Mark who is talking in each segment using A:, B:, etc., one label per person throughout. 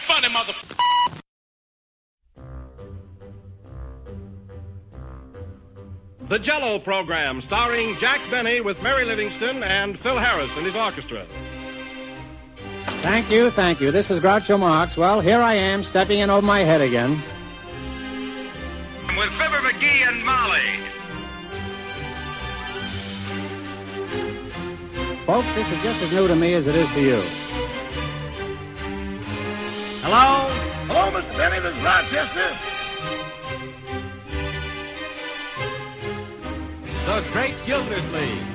A: funny, mother...
B: The Jell-O Program, starring Jack Benny with Mary Livingston and Phil Harris and his orchestra.
C: Thank you. This is Groucho Marx. Well, here I am, stepping in over my head again.
D: With Fibber McGee and Molly.
C: Folks, this is just as new to me as it is to you.
B: Hello?
A: Hello, Mr. Benny, this is Rochester.
B: The Great Gildersleeve.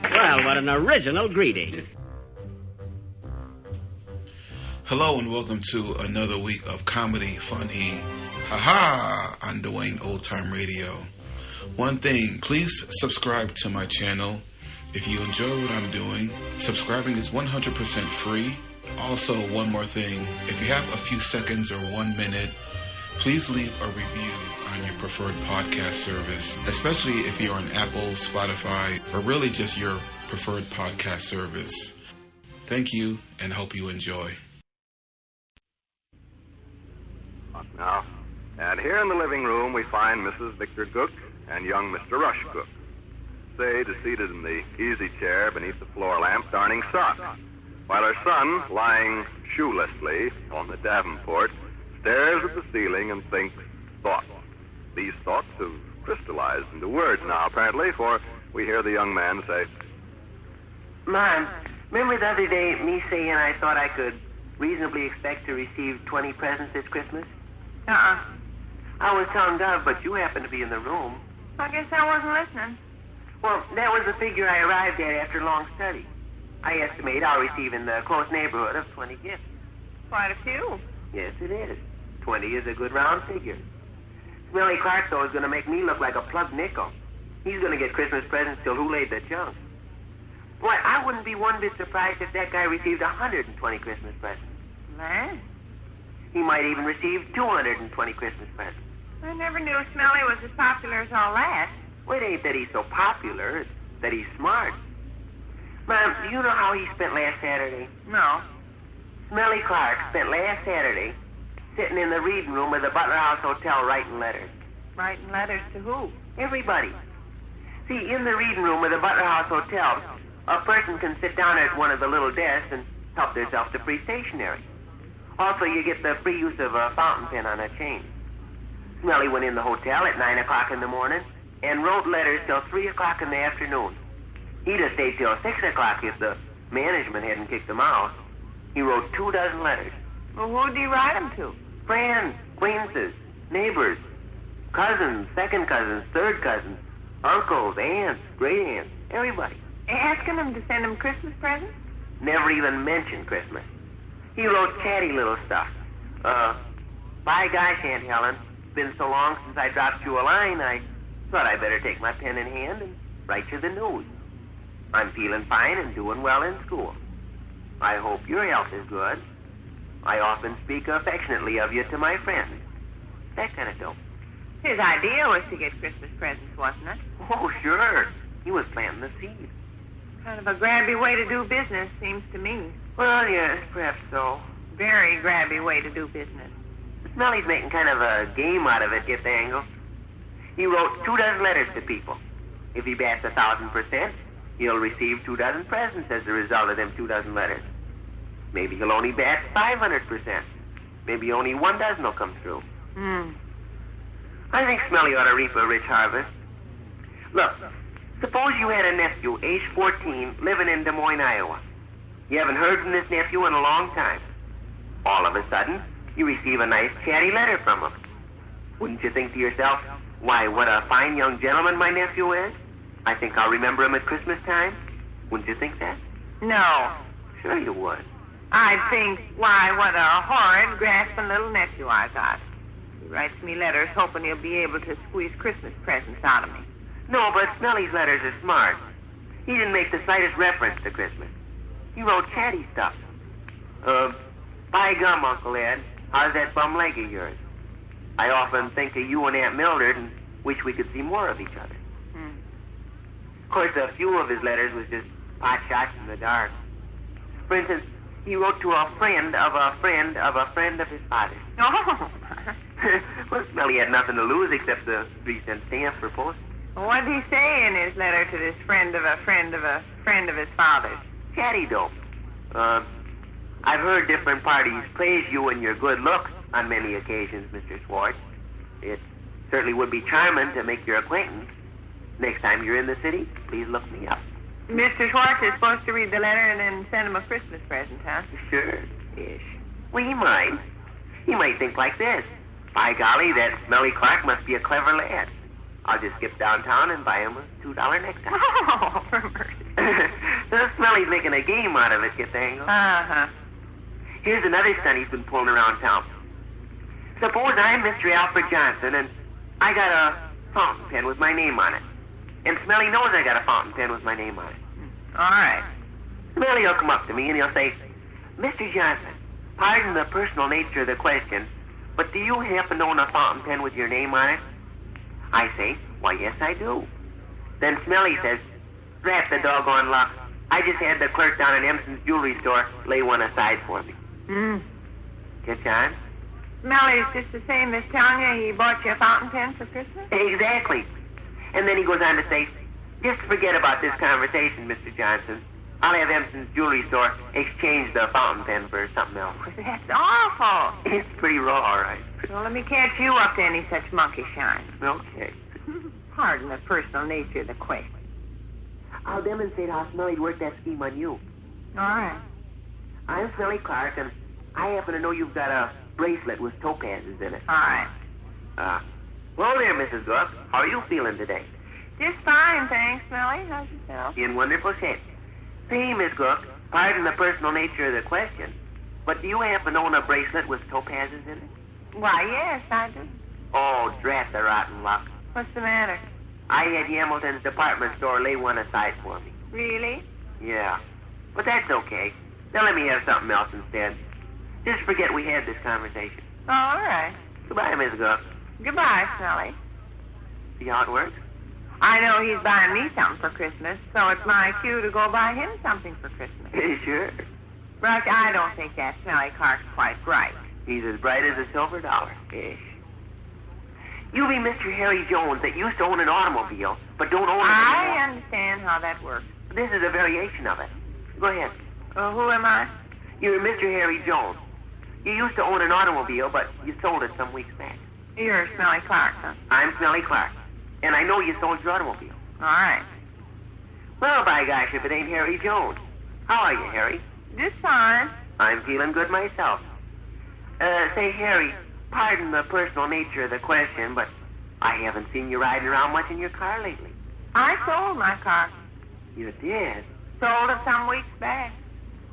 E: Well, what an original greeting.
F: Hello and welcome to another week of comedy, funny, haha, on Dwayne Old Time Radio. One thing, please subscribe to my channel. If you enjoy what I'm doing, subscribing is 100% free. Also, one more thing, if you have a few seconds or 1 minute, please leave a review on your preferred podcast service, especially if you're on Apple, Spotify, or really just your preferred podcast service. Thank you, and hope you enjoy.
D: Now, and here in the living room we find Mrs. Victor Cook and young Mr. Rush Cook. Sade is seated in the easy chair beneath the floor lamp darning socks, while her son, lying shoelessly on the davenport, stares at the ceiling and thinks thoughts. These thoughts have crystallized into words now, apparently, for we hear the young man say,
G: Mom, remember the other day me saying I thought I could reasonably expect to receive 20 presents this Christmas?
H: Uh-uh.
G: I was telling Dove, but you happened to be in the room.
H: I guess I wasn't listening.
G: Well, that was the figure I arrived at after long study. I estimate I'll receive in the close neighborhood of 20 gifts.
H: Quite a few.
G: Yes, it is. 20 is a good round figure. Smelly Clark, though, is going to make me look like a plugged nickel. He's going to get Christmas presents till who laid the junk. Boy, I wouldn't be one bit surprised if that guy received 120 Christmas presents.
H: Man,
G: He might even receive 220 Christmas presents.
H: I never knew Smelly was as popular as all that.
G: Well, it ain't that he's so popular, it's that he's smart. Mom, do you know how he spent last Saturday?
H: No.
G: Smelly Clark spent last Saturday sitting in the reading room of the Butler House Hotel writing letters.
H: Writing letters to who?
G: Everybody. See, in the reading room of the Butler House Hotel, a person can sit down at one of the little desks and help themselves to free stationery. Also, you get the free use of a fountain pen on a chain. Smelly went in the hotel at 9 o'clock in the morning and wrote letters till 3 o'clock in the afternoon. He'd have stayed till 6 o'clock if the management hadn't kicked him out. He wrote 24 letters.
H: Well, who'd he write them to?
G: Friends, acquaintances, neighbors, cousins, second cousins, third cousins, uncles, aunts, great aunts, everybody.
H: Asking him to send him Christmas presents?
G: Never even mentioned Christmas. He wrote chatty little stuff. By gosh, Aunt Helen, it's been so long since I dropped you a line, I thought I better take my pen in hand and write you the news. I'm feeling fine and doing well in school. I hope your health is good. I often speak affectionately of you to my friends. That kind of dope.
H: His idea was to get Christmas presents, wasn't it?
G: Oh, sure. He was planting the seed.
H: Kind of a grabby way to do business, seems to me.
G: Well, yes, perhaps so.
H: Very grabby way to do business.
G: Smelly's making kind of a game out of it, get the angle. He wrote 24 letters to people. If he bats 1,000%, he'll receive 24 presents as a result of them 24 letters. Maybe he'll only bat 500%. Maybe only 1 dozen will come through. I think Smelly ought to reap a rich harvest. Look, suppose you had a nephew, age 14, living in Des Moines, Iowa. You haven't heard from this nephew in a long time. All of a sudden, you receive a nice chatty letter from him. Wouldn't you think to yourself, why, what a fine young gentleman my nephew is? I think I'll remember him at Christmas time. Wouldn't you think that?
H: No.
G: Sure you would.
H: I'd think, why, what a horrid, grasping little nephew I got. He writes me letters hoping he'll be able to squeeze Christmas presents out of me.
G: No, but Smelly's letters are smart. He didn't make the slightest reference to Christmas. He wrote chatty stuff. By gum, Uncle Ed, how's that bum leg of yours? I often think of you and Aunt Mildred and wish we could see more of each other. Of course, a few of his letters was just pot shots in the dark. For instance, He wrote to a friend of a friend of a friend of his father's.
H: Oh.
G: Well, Smelly had nothing to lose except the 3-cent stamp for post.
H: What did he say in his letter to this friend of a friend of a friend of his father's?
G: Chatty dope. I've heard different parties praise you and your good looks on many occasions, Mr. Schwartz. It certainly would be charming to make your acquaintance. Next time you're in the city, please look me up.
H: Mr. Schwartz is supposed to read the letter and then send him a Christmas present, huh?
G: Sure. Yes. Well, he might. He might think like this. By golly, that Smelly Clark must be a clever lad. I'll just skip downtown and buy him a $2 necktie.
H: Oh, for mercy.
G: So Smelly's making a game out of it, get the angle?
H: Uh-huh.
G: Here's another stunt he's been pulling around town. Suppose I'm Mr. Alfred Johnson, and I got a fountain pen with my name on it. And Smelly knows I got a fountain pen with my name on it.
H: All right.
G: Smelly will come up to me and he'll say, Mr. Johnson, pardon the personal nature of the question, but do you happen to own a fountain pen with your name on it? I say, why, yes, I do. Then Smelly says, drat the doggone luck. I just had the clerk down at Empson's jewelry store lay one aside for me. Catch on?
H: Smelly's just the same as telling you he bought you a fountain pen for Christmas?
G: Exactly. And then he goes on to say, just forget about this conversation, Mr. Johnson. I'll have Empson's jewelry store exchange the fountain pen for something else.
H: That's awful.
G: It's pretty raw, all right.
H: Well, let me catch you up to any such monkey shine.
G: Okay.
H: Pardon the personal nature of the question.
G: I'll demonstrate how Smelly worked that scheme on you.
H: All right.
G: I'm Smelly Clark, and I happen to know you've got a bracelet with topazes in it.
H: All right.
G: Well there, Mrs. Gook. How are you feeling today?
H: Just fine, thanks, Smelly. How's yourself?
G: In wonderful shape. Say, Miss Gook, pardon the personal nature of the question, but do you happen to own a bracelet with topazes in it?
H: Why, yes, I do.
G: Oh, drat the rotten luck.
H: What's the matter?
G: I had Hamilton's department store lay one aside for me.
H: Really?
G: Yeah. But that's okay. They'll let me have something else instead. Just forget we had this conversation.
H: Oh, all right.
G: Goodbye, Miss Gook.
H: Goodbye, Smelly.
G: See how it works?
H: I know he's buying me something for Christmas, so it's my cue to go buy him something for Christmas.
G: Sure.
H: Rush, I don't think that Smelly Clark's quite bright.
G: He's as bright as a silver dollar. Ish. You be Mr. Harry Jones that used to own an automobile, but don't own it anymore.
H: I understand how that works.
G: This is a variation of it. Go ahead.
H: Who am I?
G: You're Mr. Harry Jones. You used to own an automobile, but you sold it some weeks back.
H: You're Smelly Clark, huh?
G: I'm Smelly Clark, and I know you sold your automobile.
H: All right.
G: Well, by gosh, if it ain't Harry Jones. How are you, Harry?
H: Just fine.
G: I'm feeling good myself. Say, Harry, pardon the personal nature of the question, but I haven't seen you riding around much in your car lately.
H: I sold my car.
G: You did?
H: Sold it some weeks back.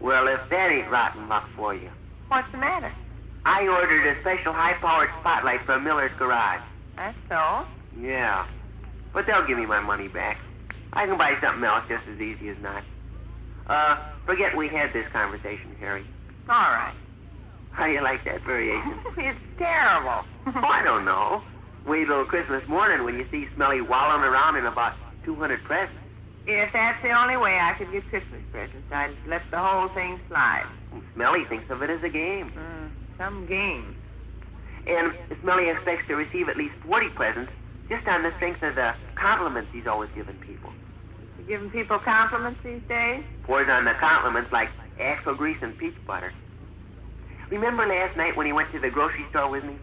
G: Well, if that ain't rotten luck for you.
H: What's the matter?
G: I ordered a special high-powered spotlight from Miller's garage.
H: That's so?
G: Yeah. But they'll give me my money back. I can buy something else just as easy as not. Forget we had this conversation, Harry.
H: All right.
G: How do you like that variation?
H: It's terrible.
G: Oh, I don't know. Wait till Christmas morning when you see Smelly wallowing around in about 200 presents.
H: If that's the only way I could get Christmas presents, I'd let the whole thing slide.
G: Smelly thinks of it as a game.
H: Some game.
G: And Smelly expects to receive at least 40 presents just on the strength of the compliments he's always given people.
H: You giving people compliments these days?
G: Pours on the compliments like axle grease and peach butter. Remember last night when he went to the grocery store with me?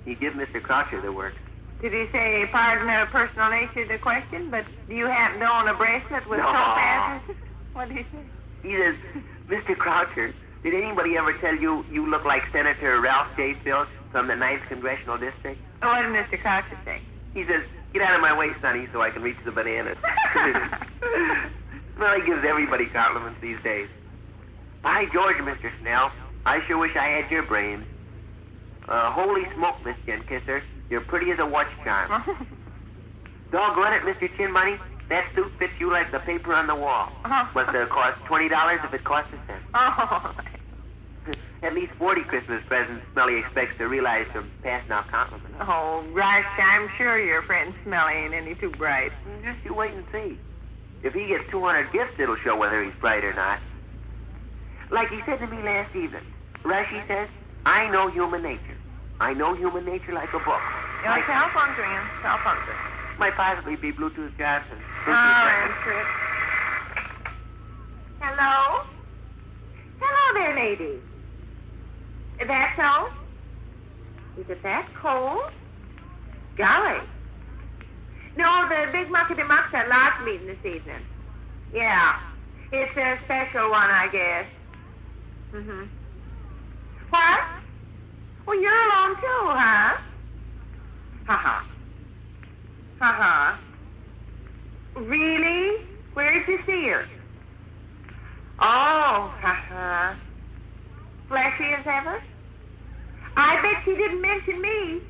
G: He gave Mr. Croucher the works.
H: Did he say, pardon the personal nature of the question, but do you happen to own a bracelet with topazes? What did he say?
G: He says, Mr. Croucher, did anybody ever tell you you look like Senator Ralph J. Filch from the 9th Congressional District?
H: What did Mr. Croucher say?
G: He says, get out of my way, Sonny, so I can reach the bananas. Well, he gives everybody compliments these days. By George, Mr. Snell, I sure wish I had your brains. Holy smoke, Miss Chin Kisser, you're pretty as a watch charm. Doggone it, Mr. Chin Money, that suit fits you like the paper on the wall. Must have cost $20 if it cost a cent. At least 40 Christmas presents Smelly expects to realize from passing out compliments.
H: Oh, Rush, I'm sure your friend Smelly ain't any too bright.
G: Just you wait and see. If he gets 200 gifts, it'll show whether he's bright or not. Like he said to me last evening. Rush, he says, I know human nature. I know human nature like a book.
H: Your telephone's ringing. Telephone's ringing.
G: Might possibly be Bluetooth Johnson.
H: I'll answer it. Hello? Hello there, lady. That so? Is it that cold? Golly. No, the big muckety-muck's at lodge meeting this evening. Yeah. It's a special one, I guess. Mm-hmm. What? Well, you're alone too, huh? Ha-ha. Ha-ha. Really? Where'd you see her? Oh, ha-ha. Fleshy as ever? I bet she didn't mention me.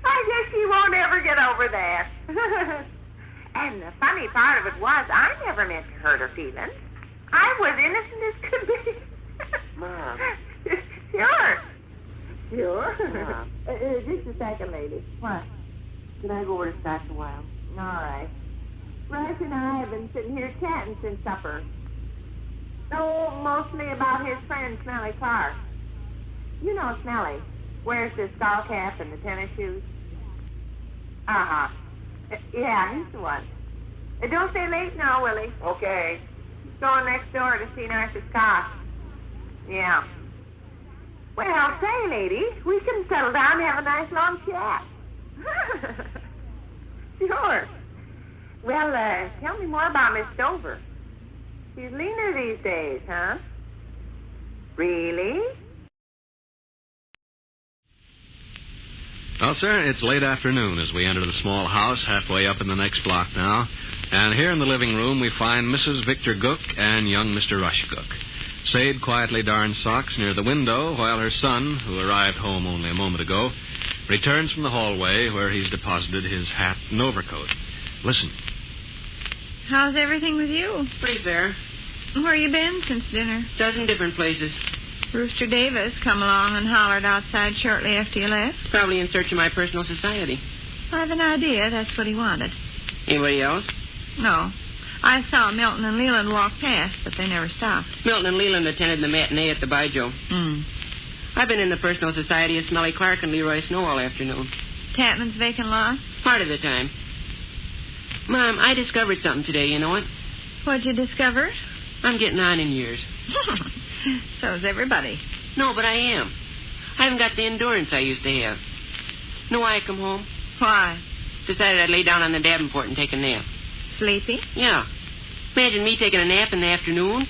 H: I guess she won't ever get over that. And the funny part of it was, I never meant to hurt her feelings. I was innocent as could be.
G: Mom.
H: Sure. Sure.
G: Mom.
H: Just a second, lady. What?
G: Can I go over to Scott's a while?
H: All right. Rush and I have been sitting here chatting since supper. Oh, mostly about his friend, Smelly Clark. You know Smelly. Wears the skull cap and the tennis shoes. Uh-huh. Yeah, he's the one. Don't stay late now, Willie.
G: Okay.
H: He's going next door to see Nurse Scott. Yeah. Well, say, lady, we can settle down and have a nice long chat. Sure. Well, tell me more about Miss Dover. She's leaner these days, huh? Really?
I: Well, sir, it's late afternoon as we enter the small house halfway up in the next block now. And here in the living room we find Mrs. Victor Gook and young Mr. Rush Gook. Sade quietly darns socks near the window while her son, who arrived home only a moment ago, returns from the hallway where he's deposited his hat and overcoat. Listen.
J: How's everything with you?
K: Pretty fair.
J: Where you been since dinner?
K: Dozen different places.
J: Rooster Davis come along and hollered outside shortly after you left.
K: Probably in search of my personal society.
J: I have an idea that's what he wanted.
K: Anybody else?
J: No. I saw Milton and Leland walk past, but they never stopped.
K: Milton and Leland attended the matinee at the Bijou. I've been in the personal society of Smelly Clark and Leroy Snow all afternoon.
J: Tapman's vacant lot?
K: Part of the time. Mom, I discovered something today, you know what?
J: What'd you discover?
K: I'm getting on in years.
J: So's everybody.
K: No, but I am. I haven't got the endurance I used to have. Know why I come home?
J: Why?
K: Decided I'd lay down on the Davenport and take a nap.
J: Sleepy?
K: Yeah. Imagine me taking a nap in the afternoon.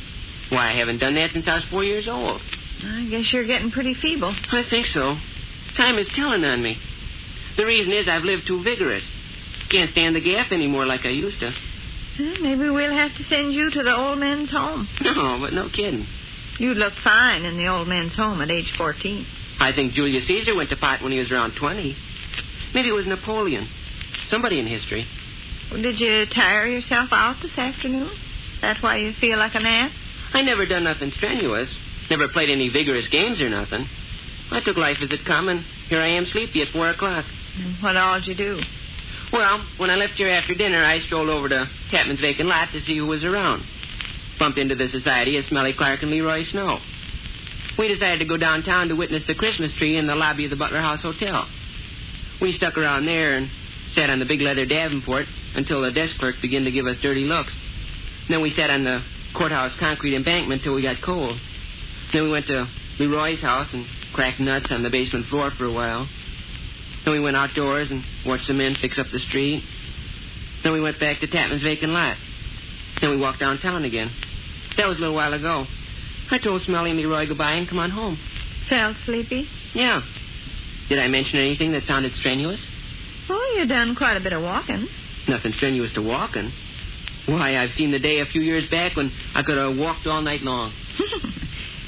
K: Why, I haven't done that since I was 4 years old.
J: I guess you're getting pretty feeble.
K: I think so. Time is telling on me. The reason is I've lived too vigorous. Can't stand the gaff anymore like I used to.
J: Maybe we'll have to send you to the old men's home.
K: No, but no kidding.
J: You'd look fine in the old men's home at age 14.
K: I think Julius Caesar went to pot when he was around 20. Maybe it was Napoleon. Somebody in history.
J: Well, did you tire yourself out this afternoon? That's why you feel like a nap?
K: I never done nothing strenuous. Never played any vigorous games or nothing. I took life as it come, and here I am sleepy at 4 o'clock.
J: What all'd you do?
K: Well, when I left here after dinner, I strolled over to Tapman's vacant lot to see who was around. Bumped into the society of Smelly Clark and Leroy Snow. We decided to go downtown to witness the Christmas tree in the lobby of the Butler House Hotel. We stuck around there and sat on the big leather Davenport until the desk clerk began to give us dirty looks. Then we sat on the courthouse concrete embankment till we got cold. Then we went to Leroy's house and cracked nuts on the basement floor for a while. Then we went outdoors and watched the men fix up the street. Then we went back to Tapman's vacant lot. Then we walked downtown again. That was a little while ago. I told Smelly and Leroy goodbye and come on home.
J: Felt sleepy?
K: Yeah. Did I mention anything that sounded strenuous?
J: Oh, you done quite a bit of walking.
K: Nothing strenuous to walking. Why, I've seen the day a few years back when I could have walked all night long.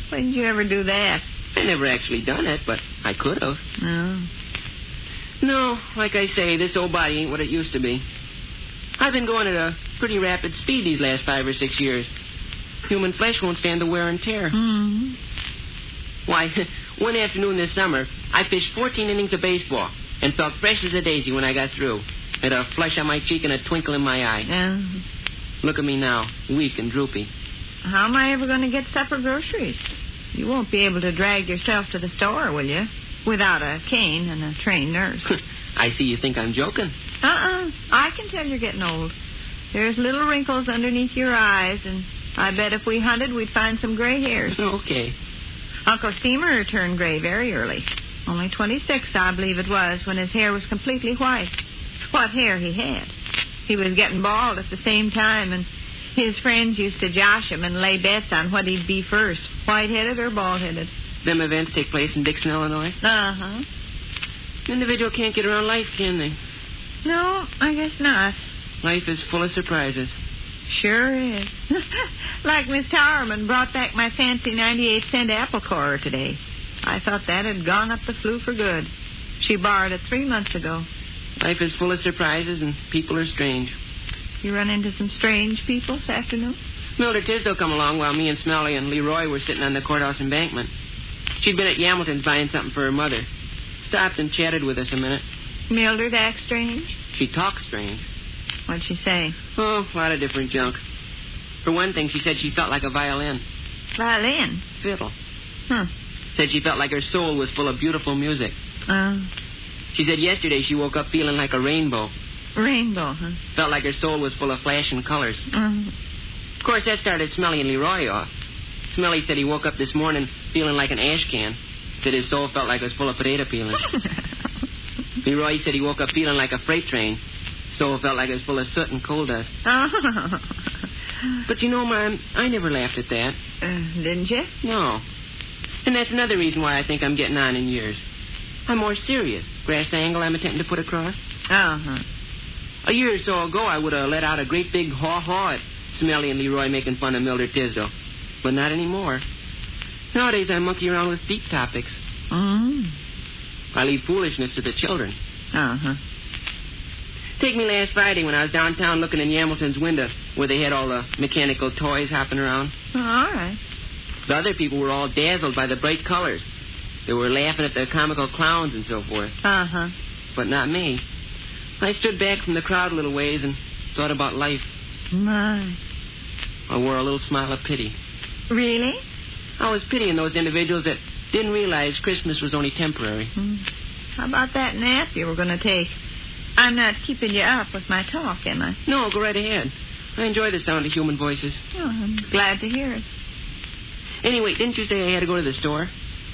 J: When did you ever do that?
K: I never actually done it, but I could have.
J: No.
K: No, like I say, this old body ain't what it used to be. I've been going at a pretty rapid speed these last 5 or 6 years. Human flesh won't stand the wear and tear.
J: Mm-hmm.
K: Why, one afternoon this summer, I fished 14 innings of baseball and felt fresh as a daisy when I got through. Had a flush on my cheek and a twinkle in my eye.
J: Yeah.
K: Look at me now, weak and droopy.
J: How am I ever going to get supper groceries? You won't be able to drag yourself to the store, will you? Without a cane and a trained nurse.
K: I see you think I'm joking.
J: I can tell you're getting old. There's little wrinkles underneath your eyes, and I bet if we hunted, we'd find some gray hairs.
K: Okay.
J: Uncle Steamer turned gray very early. Only 26, I believe it was, when his hair was completely white. What hair he had. He was getting bald at the same time, and his friends used to josh him and lay bets on what he'd be first, white-headed or bald-headed.
K: Them events take place in Dixon, Illinois?
J: Uh-huh.
K: An individual can't get around life, can they?
J: No, I guess not.
K: Life is full of surprises.
J: Sure is. Like Miss Towerman brought back my fancy 98-cent apple corer today. I thought that had gone up the flue for good. She borrowed it 3 months ago.
K: Life is full of surprises, and people are strange.
J: You run into some strange people this afternoon?
K: Mildred Tisdale come along while me and Smelly and Leroy were sitting on the courthouse embankment. She'd been at Yamilton's buying something for her mother. Stopped and chatted with us a minute.
J: Mildred acts strange?
K: She talks strange.
J: What'd she say?
K: Oh, a lot of different junk. For one thing, she said she felt like a violin.
J: Violin?
K: Fiddle.
J: Huh.
K: Said she felt like her soul was full of beautiful music. She said yesterday she woke up feeling like a rainbow.
J: Rainbow, huh?
K: Felt like her soul was full of flashing colors. Of course, that started Smelly and Leroy off. Smelly said he woke up this morning feeling like an ash can. Said his soul felt like it was full of potato peelings. Leroy said he woke up feeling like a freight train. Soul felt like it was full of soot and coal dust. But you know, Mom, I never laughed at that.
J: Didn't you?
K: No. And that's another reason why I think I'm getting on in years. I'm more serious. Grasp the angle I'm attempting to put across?
J: Uh-huh.
K: A year or so ago, I would have let out a great big haw-haw at Smelly and Leroy making fun of Mildred Tisdale. But not anymore. Nowadays, I monkey around with deep topics. I leave foolishness to the children.
J: Uh-huh.
K: Take me last Friday when I was downtown looking in Yamilton's window where they had all the mechanical toys hopping around.
J: All right.
K: The other people were all dazzled by the bright colors. They were laughing at the comical clowns and so forth.
J: Uh-huh.
K: But not me. I stood back from the crowd a little ways and thought about life.
J: My.
K: I wore a little smile of pity.
J: Really?
K: I was pitying those individuals that didn't realize Christmas was only temporary.
J: How about that nap you were going to take? I'm not keeping you up with my talk, am I?
K: No, go right ahead. I enjoy the sound of human voices.
J: Oh, I'm glad to hear it.
K: Anyway, didn't you say I had to go to the store?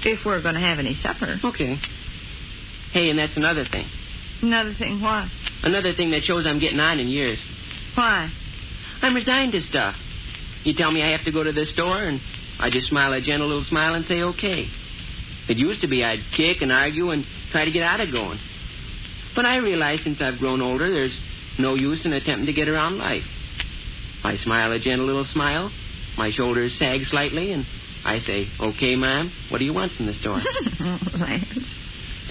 J: If we're going to have any supper.
K: Okay. Hey, and that's another thing.
J: Another thing what?
K: Another thing that shows I'm getting on in years.
J: Why?
K: I'm resigned to stuff. You tell me I have to go to the store, and I just smile a gentle little smile and say okay. It used to be I'd kick and argue and try to get out of going. But I realize since I've grown older, there's no use in attempting to get around life. I smile a gentle little smile, my shoulders sag slightly, and I say, okay, Mom, what do you want from the store?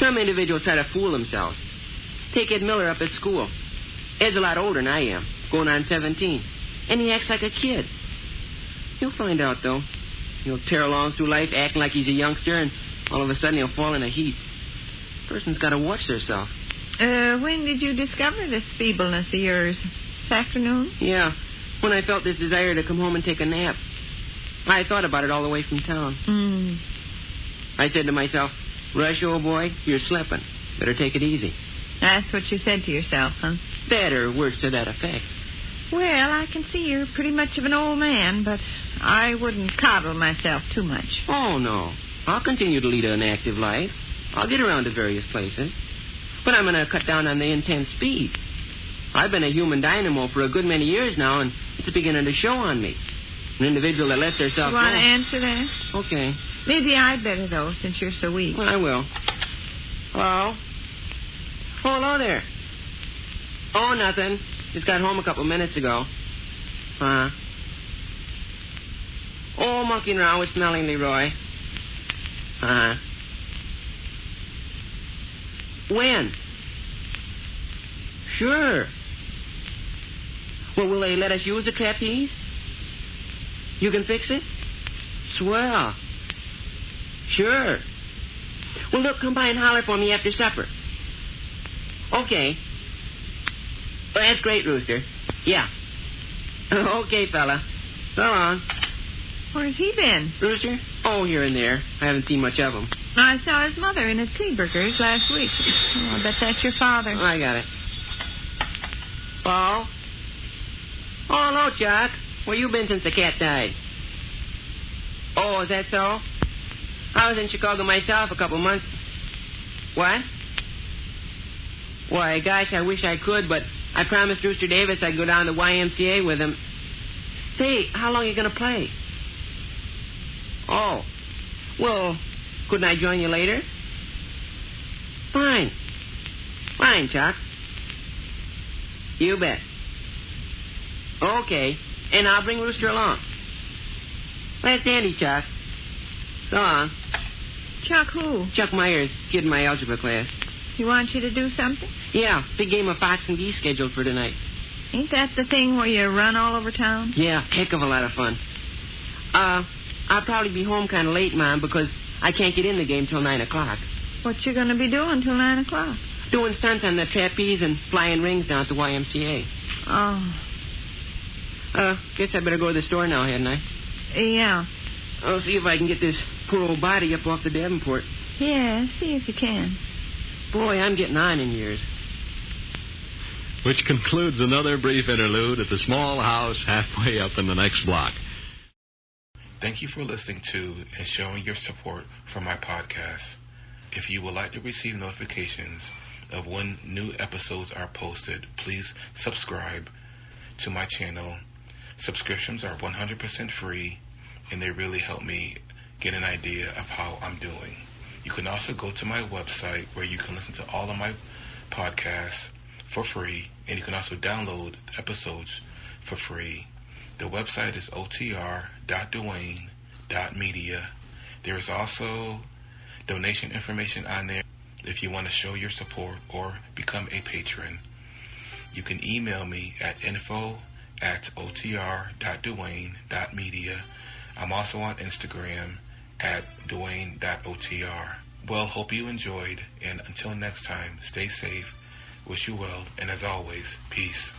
K: Some individuals try to fool themselves. Take Ed Miller up at school. Ed's a lot older than I am, going on 17, and he acts like a kid. You'll find out, though. He'll tear along through life acting like he's a youngster, and all of a sudden he'll fall in a heap. Person's got to watch themselves.
J: When did you discover this feebleness of yours? This afternoon?
K: Yeah, when I felt this desire to come home and take a nap. I thought about it all the way from town. I said to myself, Rush, old boy, you're slipping. Better take it easy.
J: That's what you said to yourself, huh?
K: That or words to that effect.
J: Well, I can see you're pretty much of an old man, but I wouldn't coddle myself too much.
K: Oh, no. I'll continue to lead an active life. I'll get around to various places. But I'm going to cut down on the intense speed. I've been a human dynamo for a good many years now, and it's beginning to show on me. An individual that lets herself
J: go. You want to answer that?
K: Okay.
J: Maybe I'd better, though, since you're so weak.
K: Well, I will. Hello? Oh, hello there. Oh, nothing. Just got home a couple minutes ago. Oh, monkeying around with Smelly and Leroy. When? Sure. Well, will they let us use the trapeze? You can fix it? Swell. Sure. Well, look, come by and holler for me after supper. Okay. Well, that's great, Rooster. Yeah. Okay, fella. So long.
J: Where's he been?
K: Rooster? Oh, here and there. I haven't seen much of him.
J: I saw his mother in at Kleberger's last week. Oh, I bet that's your father.
K: Oh, I got it. Paul? Oh, hello, Chuck. Where you been since the cat died? Oh, is that so? I was in Chicago myself a couple months. What? Why, gosh, I wish I could, but I promised Rooster Davis I'd go down to the YMCA with him. Say, how long are you going to play? Oh. Well, couldn't I join you later? Fine. Fine, Chuck. You bet. Okay. And I'll bring Rooster along. That's Andy, Chuck. So long.
J: Chuck who?
K: Chuck Myers, kid in my algebra class.
J: He wants you to do something?
K: Yeah, big game of fox and geese scheduled for tonight.
J: Ain't that the thing where you run all over town?
K: Yeah, heck of a lot of fun. I'll probably be home kind of late, Mom, because I can't get in the game till 9 o'clock.
J: What you going to be doing till 9 o'clock?
K: Doing stunts on the trapeze and flying rings down at the YMCA.
J: Oh.
K: Guess I better go to the store now, hadn't I?
J: Yeah.
K: I'll see if I can get this poor old body up off the Davenport.
J: Yeah, see if you can.
K: Boy, I'm getting on in years.
I: Which concludes another brief interlude at the small house halfway up in the next block.
F: Thank you for listening to and showing your support for my podcast. If you would like to receive notifications of when new episodes are posted, please subscribe to my channel. Subscriptions are 100% free, and they really help me get an idea of how I'm doing. You can also go to my website where you can listen to all of my podcasts for free, and you can also download episodes for free. The website is otr.duane.media. There is also donation information on there if you want to show your support or become a patron. You can email me at info@otr.duane.media. I'm also on Instagram at duane.otr. Well, hope you enjoyed, and until next time, stay safe, wish you well, and as always, peace.